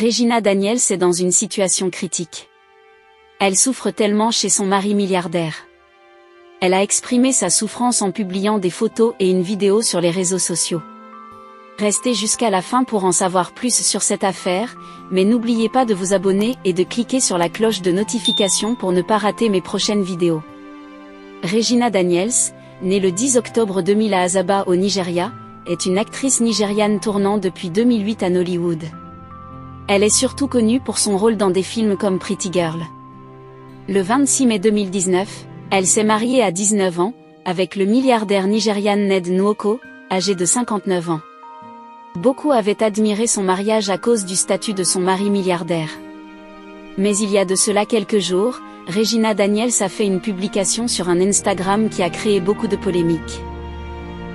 Regina Daniels est dans une situation critique. Elle souffre tellement chez son mari milliardaire. Elle a exprimé sa souffrance en publiant des photos et une vidéo sur les réseaux sociaux. Restez jusqu'à la fin pour en savoir plus sur cette affaire, mais n'oubliez pas de vous abonner et de cliquer sur la cloche de notification pour ne pas rater mes prochaines vidéos. Regina Daniels, née le 10 octobre 2000 à Asaba au Nigeria, est une actrice nigériane tournant depuis 2008 à Nollywood. Elle est surtout connue pour son rôle dans des films comme Pretty Girl. Le 26 mai 2019, elle s'est mariée à 19 ans, avec le milliardaire nigérian Ned Nwoko, âgé de 59 ans. Beaucoup avaient admiré son mariage à cause du statut de son mari milliardaire. Mais il y a de cela quelques jours, Regina Daniels a fait une publication sur un Instagram qui a créé beaucoup de polémiques.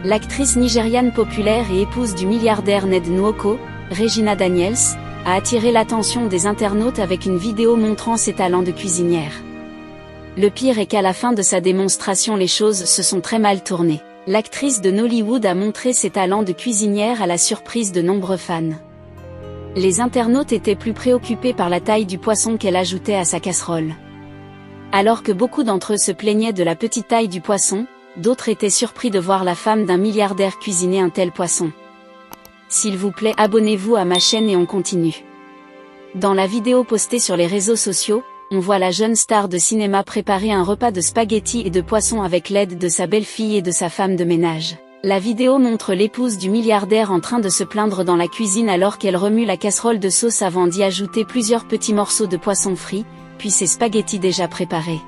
L'actrice nigériane populaire et épouse du milliardaire Ned Nwoko, Regina Daniels, a attiré l'attention des internautes avec une vidéo montrant ses talents de cuisinière. Le pire est qu'à la fin de sa démonstration les choses se sont très mal tournées. L'actrice de Nollywood a montré ses talents de cuisinière à la surprise de nombreux fans. Les internautes étaient plus préoccupés par la taille du poisson qu'elle ajoutait à sa casserole. Alors que beaucoup d'entre eux se plaignaient de la petite taille du poisson, d'autres étaient surpris de voir la femme d'un milliardaire cuisiner un tel poisson. S'il vous plaît, abonnez-vous à ma chaîne et on continue. Dans la vidéo postée sur les réseaux sociaux, on voit la jeune star de cinéma préparer un repas de spaghettis et de poisson avec l'aide de sa belle-fille et de sa femme de ménage. La vidéo montre l'épouse du milliardaire en train de se plaindre dans la cuisine alors qu'elle remue la casserole de sauce avant d'y ajouter plusieurs petits morceaux de poisson frit, puis ses spaghettis déjà préparés.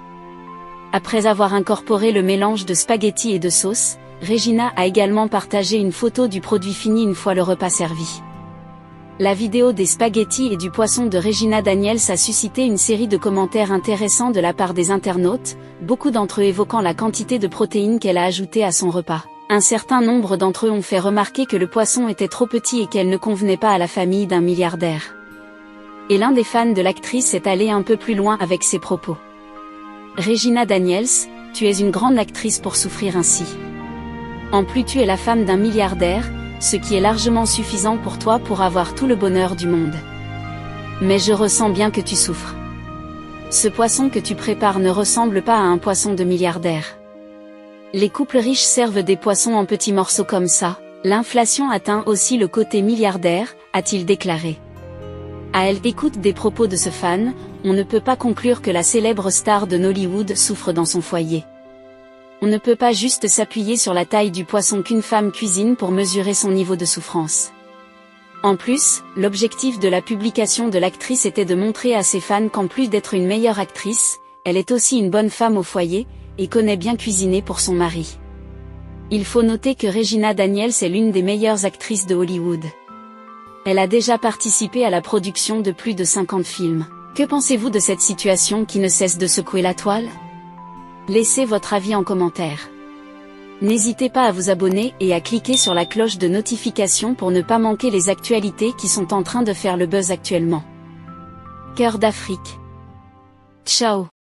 Après avoir incorporé le mélange de spaghettis et de sauce, Regina a également partagé une photo du produit fini une fois le repas servi. La vidéo des spaghettis et du poisson de Regina Daniels a suscité une série de commentaires intéressants de la part des internautes, beaucoup d'entre eux évoquant la quantité de protéines qu'elle a ajoutée à son repas. Un certain nombre d'entre eux ont fait remarquer que le poisson était trop petit et qu'elle ne convenait pas à la famille d'un milliardaire. Et l'un des fans de l'actrice est allé un peu plus loin avec ses propos. Regina Daniels, tu es une grande actrice pour souffrir ainsi. En plus tu es la femme d'un milliardaire, ce qui est largement suffisant pour toi pour avoir tout le bonheur du monde. Mais je ressens bien que tu souffres. Ce poisson que tu prépares ne ressemble pas à un poisson de milliardaire. Les couples riches servent des poissons en petits morceaux comme ça, l'inflation atteint aussi le côté milliardaire, a-t-il déclaré. À elle écoute des propos de ce fan, on ne peut pas conclure que la célèbre star de Nollywood souffre dans son foyer. On ne peut pas juste s'appuyer sur la taille du poisson qu'une femme cuisine pour mesurer son niveau de souffrance. En plus, l'objectif de la publication de l'actrice était de montrer à ses fans qu'en plus d'être une meilleure actrice, elle est aussi une bonne femme au foyer, et connaît bien cuisiner pour son mari. Il faut noter que Regina Daniels est l'une des meilleures actrices de Hollywood. Elle a déjà participé à la production de plus de 50 films. Que pensez-vous de cette situation qui ne cesse de secouer la toile ? Laissez votre avis en commentaire. N'hésitez pas à vous abonner et à cliquer sur la cloche de notification pour ne pas manquer les actualités qui sont en train de faire le buzz actuellement. Cœur d'Afrique. Ciao.